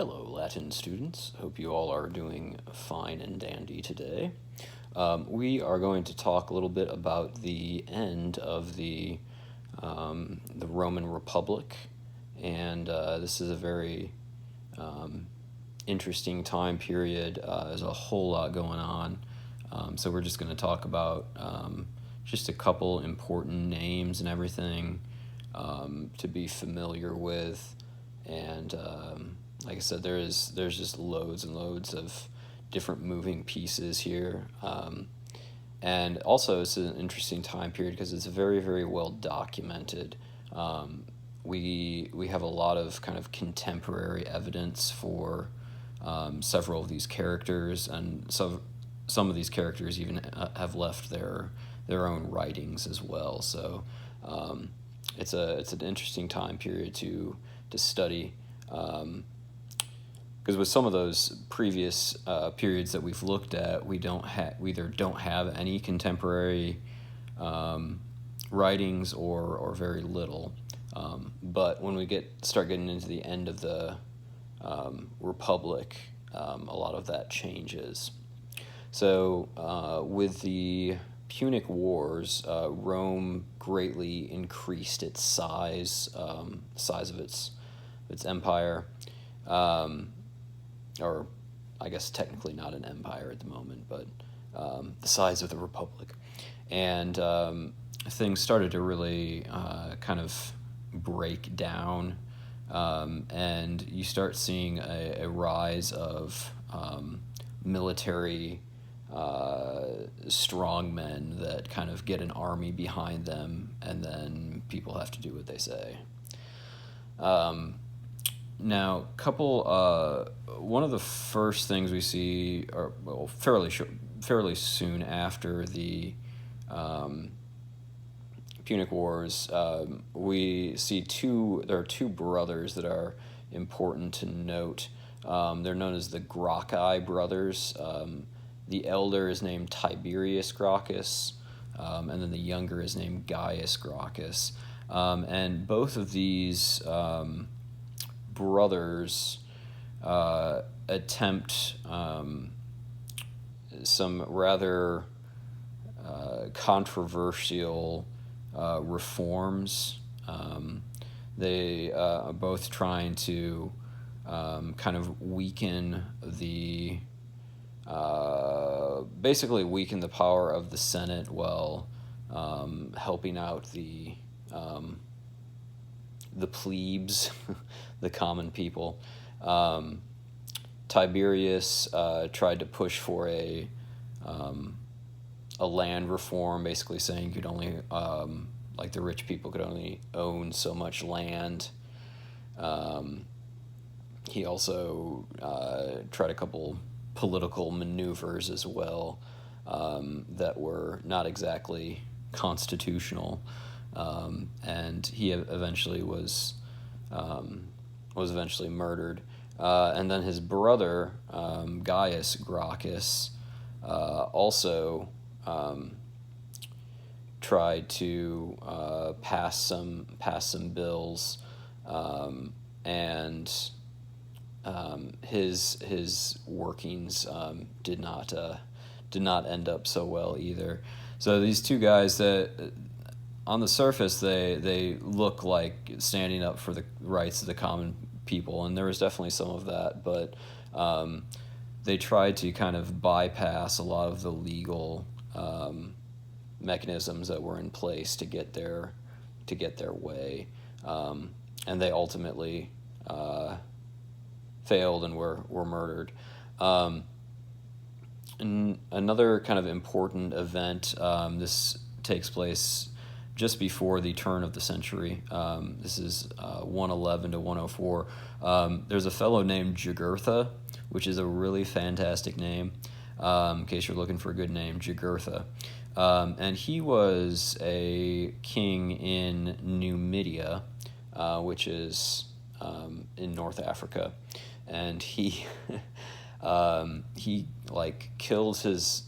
Hello, Latin students. Hope you all are doing fine and dandy today. We are going to talk a little bit about the end of the Roman Republic, and this is a very interesting time period. There's a whole lot going on, so we're just going to talk about just a couple important names and everything to be familiar with, and like I said, there's just loads and loads of different moving pieces here. And also, it's an interesting time period because it's very, very well documented. We have a lot of kind of contemporary evidence for several of these characters, and some of these characters even have left their own writings as well. So it's an interesting time period to study. Because with some of those previous periods that we've looked at, we either don't have any contemporary writings or very little. But when we start getting into the end of the Republic, a lot of that changes. So with the Punic Wars, Rome greatly increased its size of its empire. Or I guess technically not an empire at the moment, but the size of the Republic. And things started to really kind of break down, and you start seeing a rise of military strongmen that kind of get an army behind them, and then people have to do what they say. Now, one of the first things we see, fairly soon after the Punic Wars, we see there are two brothers that are important to note. They're known as the Gracchi brothers. The elder is named Tiberius Gracchus, and then the younger is named Gaius Gracchus. And both of these brothers attempt some rather controversial reforms. They are both trying to kind of basically weaken the power of the Senate while helping out the plebes, the common people. Tiberius tried to push for a land reform, basically saying you could only, like the rich people could only own so much land. He also tried a couple political maneuvers as well that were not exactly constitutional. And he eventually was eventually murdered. And then his brother, Gaius Gracchus, also tried to pass some bills, and his workings did not end up so well either. So these two guys that, on the surface, they look like standing up for the rights of the common people, and there was definitely some of that, but they tried to kind of bypass a lot of the legal mechanisms that were in place to get their way, and they ultimately failed and were murdered. And another kind of important event, this takes place just before the turn of the century. This is 111 to 104. There's a fellow named Jugurtha, which is a really fantastic name, in case you're looking for a good name, Jugurtha. And he was a king in Numidia, which is in North Africa. And he killed his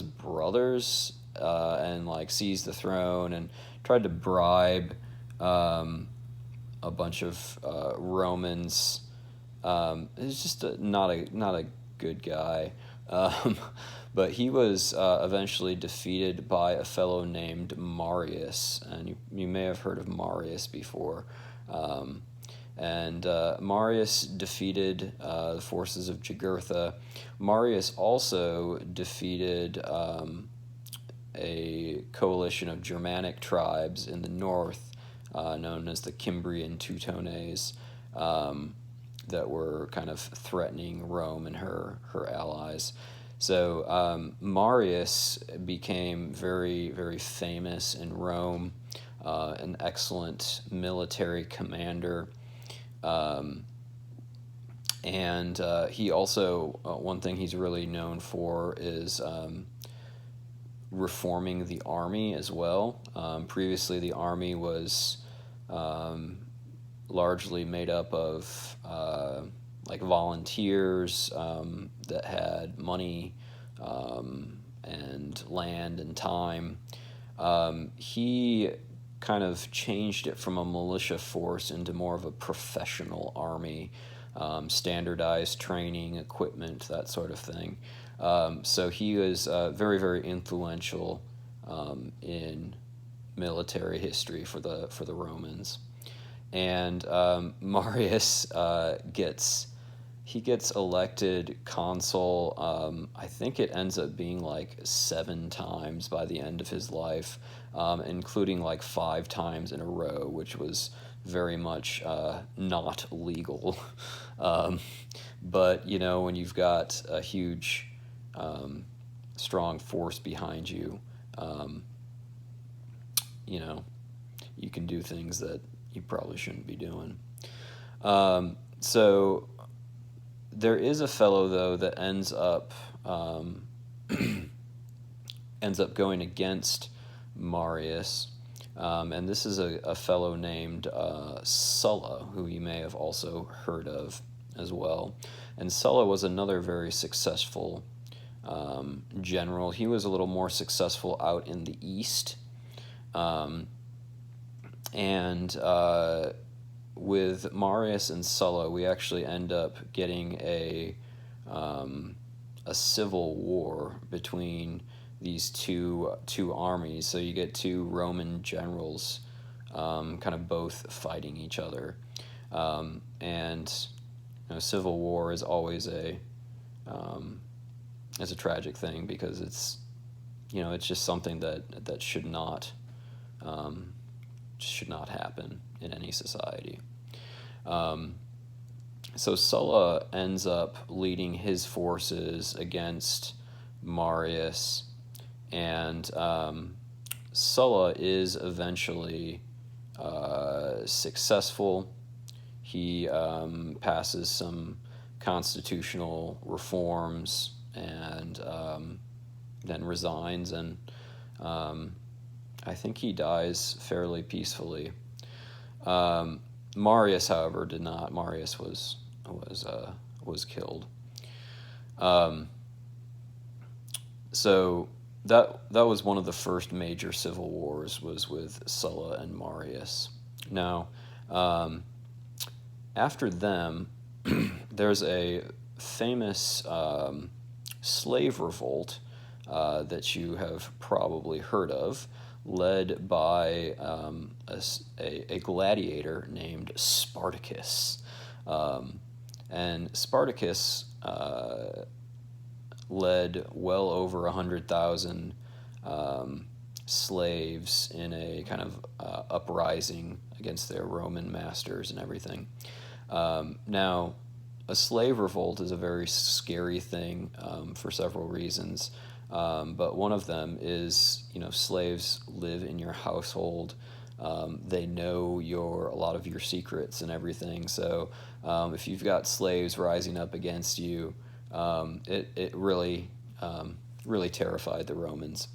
brothers, and seized the throne and tried to bribe a bunch of Romans He's just not a good guy. Um, but he was eventually defeated by a fellow named Marius, and you may have heard of Marius before. Um, and Marius defeated the forces of Jugurtha. Marius also defeated a coalition of Germanic tribes in the north, known as the Cimbrian Teutones, that were kind of threatening Rome and her allies. So Marius became very, very famous in Rome, an excellent military commander. Um, and he also, one thing he's really known for is reforming the army as well. Previously, the army was largely made up of like volunteers that had money and land and time. He kind of changed it from a militia force into more of a professional army, standardized training, equipment, that sort of thing. So he was very, very influential in military history for the Romans. And Marius gets elected consul. I think it ends up being like 7 times by the end of his life, including like 5 times in a row, which was very much not legal. But when you've got a huge, strong force behind you, you can do things that you probably shouldn't be doing. So there is a fellow though that ends up going against Marius, and this is a fellow named Sulla, who you may have also heard of as well. And Sulla was another very successful general. He was a little more successful out in the east. And with Marius and Sulla, we actually end up getting a civil war between these two armies. So you get 2 Roman generals kind of both fighting each other. And civil war is always a tragic thing, because it's just something that should not happen in any society. So Sulla ends up leading his forces against Marius, and Sulla is eventually successful. He passes some constitutional reforms and then resigns, and I think he dies fairly peacefully. Marius, however, did not. Marius was killed. So that was one of the first major civil wars, was with Sulla and Marius. Now, after them, there's a famous slave revolt that you have probably heard of, led by a gladiator named Spartacus. And Spartacus led well over 100,000 slaves in a kind of uprising against their Roman masters and everything. Now, a slave revolt is a very scary thing for several reasons. But one of them is, slaves live in your household. They know a lot of your secrets and everything. So if you've got slaves rising up against you, it really terrified the Romans.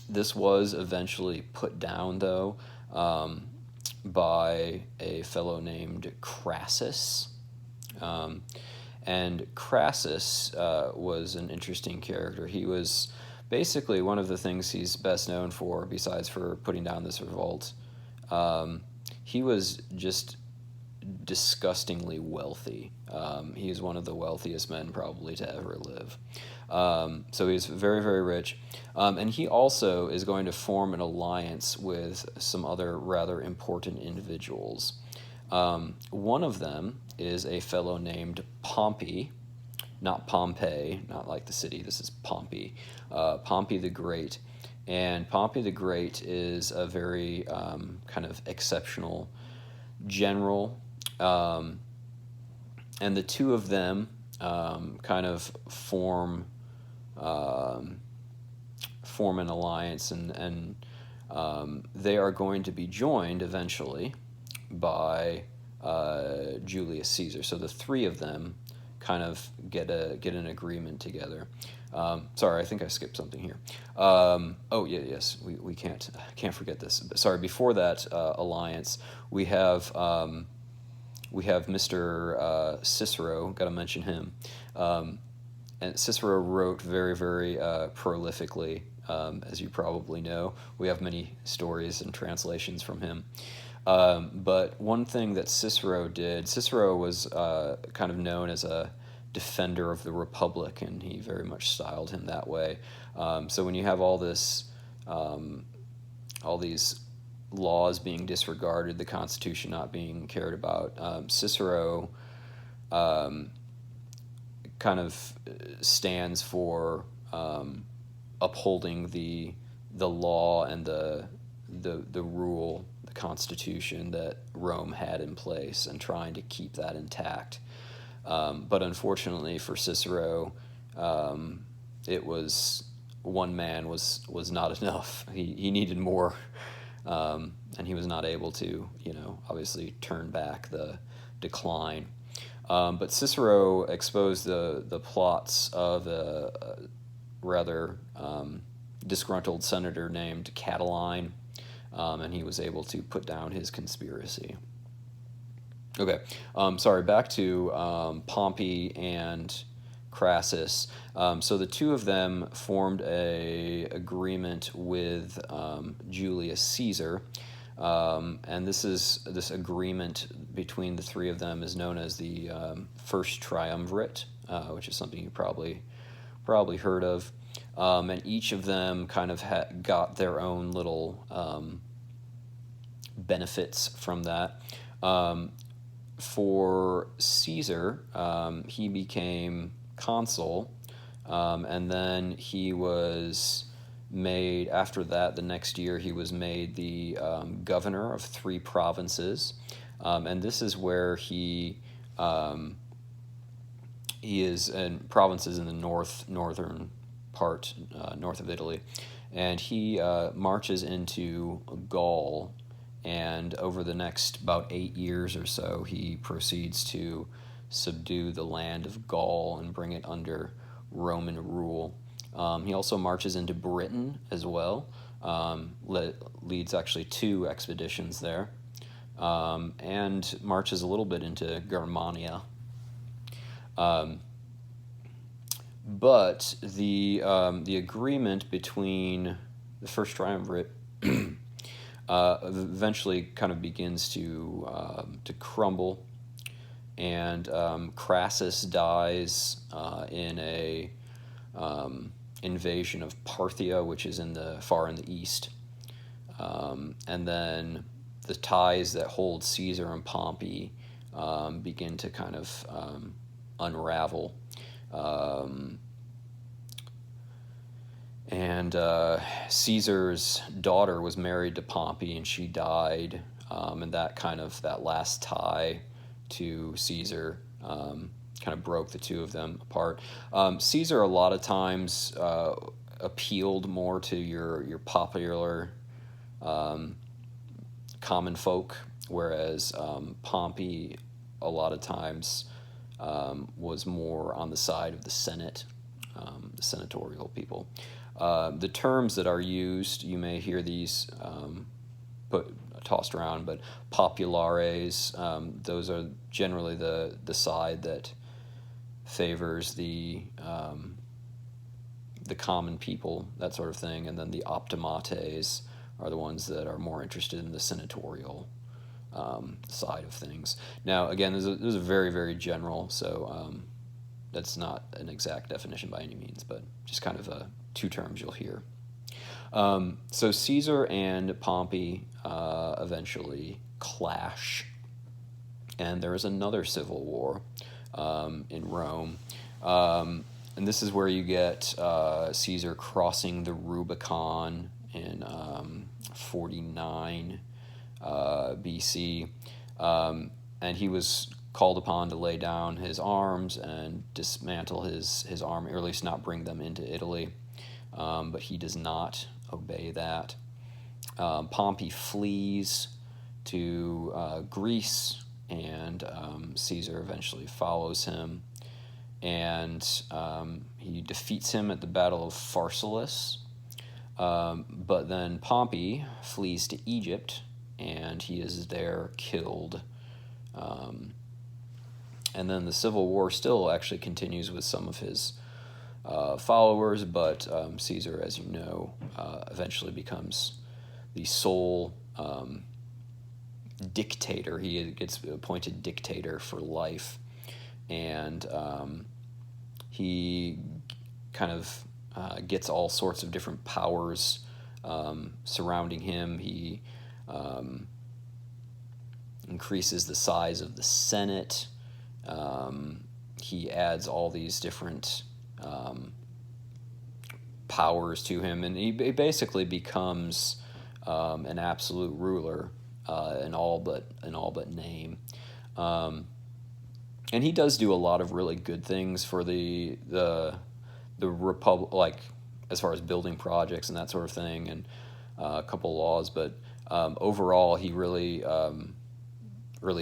This was eventually put down, though, by a fellow named Crassus. And Crassus was an interesting character. He was basically, one of the things he's best known for, besides for putting down this revolt, he was just disgustingly wealthy. He is one of the wealthiest men probably to ever live. So he's very, very rich. And he also is going to form an alliance with some other rather important individuals. One of them is a fellow named Pompey, not Pompeii, not like the city, this is Pompey, Pompey the Great. And Pompey the Great is a very kind of exceptional general. And the two of them kind of form an alliance, and they are going to be joined eventually by Julius Caesar. So the three of them kind of get an agreement together. Sorry, I think I skipped something here. Oh yeah, yes, we can't forget this. Sorry, before that alliance, we have Mr. Cicero. Got to mention him. And Cicero wrote very, very prolifically, as you probably know. We have many stories and translations from him. But one thing that Cicero did, Cicero was kind of known as a defender of the Republic, and he very much styled him that way. So when you have all these laws being disregarded, the Constitution not being cared about, Cicero kind of stands for upholding the law and the rule, the Constitution that Rome had in place, and trying to keep that intact. But unfortunately for Cicero, it was one man was not enough. He needed more, and he was not able to, obviously turn back the decline. But Cicero exposed the plots of a rather disgruntled senator named Catiline, and he was able to put down his conspiracy. Okay, sorry, back to Pompey and Crassus. So the two of them formed a agreement with Julius Caesar, and this agreement between the three of them is known as the First Triumvirate, which is something you probably heard of. And each of them kind of got their own little benefits from that. For Caesar, he became consul, and then he was made, after that, the next year, he was made the governor of 3 provinces. And this is where he is in provinces in the northern part, north of Italy. And he marches into Gaul, and over the next about 8 years or so, he proceeds to subdue the land of Gaul and bring it under Roman rule. He also marches into Britain as well, leads actually 2 expeditions there, and marches a little bit into Germania. But the agreement between the First Triumvirate eventually kind of begins to crumble, and Crassus dies in a invasion of Parthia, which is far in the east, and then the ties that hold Caesar and Pompey begin to kind of unravel. And Caesar's daughter was married to Pompey, and she died, and that last tie to Caesar kind of broke the two of them apart. Caesar a lot of times appealed more to your popular common folk, whereas Pompey a lot of times was more on the side of the Senate, the senatorial people. The terms that are used, you may hear these tossed around, but populares, those are generally the side that favors the common people, that sort of thing, and then the optimates are the ones that are more interested in the senatorial side of things. Now, again, this is a very, very general, so that's not an exact definition by any means, but just kind of two terms you'll hear. So Caesar and Pompey eventually clash, and there is another civil war in Rome. And this is where you get Caesar crossing the Rubicon in 49 BC. And he was called upon to lay down his arms and dismantle his army, or at least not bring them into Italy. But he does not obey that. Pompey flees to Greece, and Caesar eventually follows him. And he defeats him at the Battle of Pharsalus. But then Pompey flees to Egypt, and he is there killed. And then the civil war still actually continues with some of his followers, but Caesar, as you know, eventually becomes the sole dictator. He gets appointed dictator for life, and he kind of gets all sorts of different powers surrounding him. He increases the size of the Senate. He adds all these different powers to him, and he basically becomes an absolute ruler in all but name. And he does do a lot of really good things for the republic, like as far as building projects and that sort of thing, and a couple laws. But overall, he really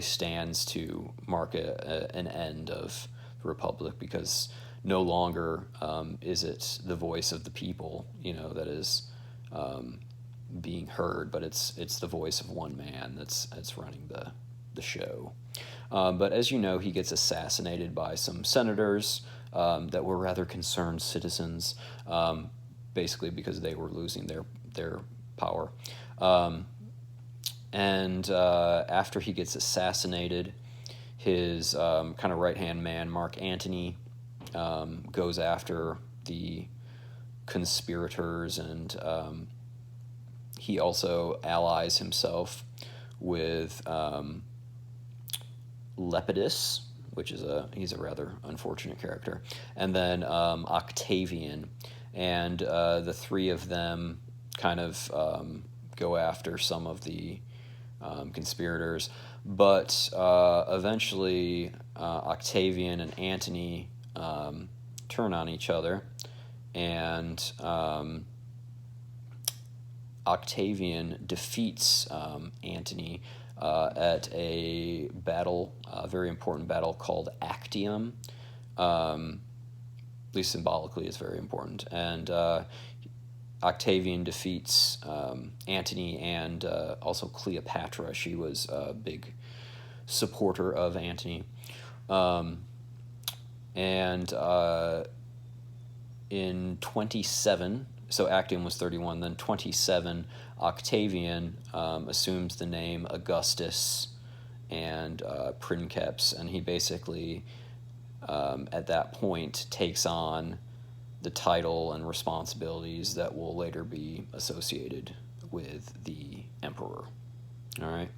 stands to mark an end of the republic, because no longer is it the voice of the people, that is being heard, but it's the voice of one man that's running the show. But as you know, he gets assassinated by some senators that were rather concerned citizens, basically because they were losing their power. And after he gets assassinated, his kind of right-hand man, Mark Antony, goes after the conspirators, and he also allies himself with Lepidus, which is he's a rather unfortunate character, and then Octavian, and the three of them kind of go after some of the conspirators, but eventually Octavian and Antony turn on each other, and Octavian defeats Antony at a battle, a very important battle called Actium. At least symbolically, it's very important. And Octavian defeats Antony and also Cleopatra. She was a big supporter of Antony. And in 27, so Actium was 31, then 27, Octavian assumes the name Augustus and Princeps, and he basically, at that point, takes on the title and responsibilities that will later be associated with the emperor. All right,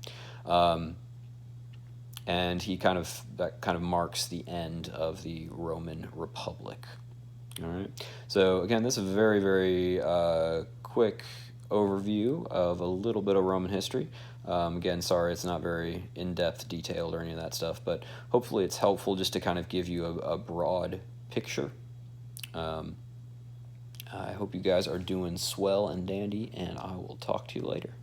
and that kind of marks the end of the Roman Republic. All right. So again, this is a very, very quick overview of a little bit of Roman history. Again, sorry it's not very in-depth, detailed, or any of that stuff, but hopefully it's helpful just to kind of give you a broad picture. I hope you guys are doing swell and dandy, and I will talk to you later.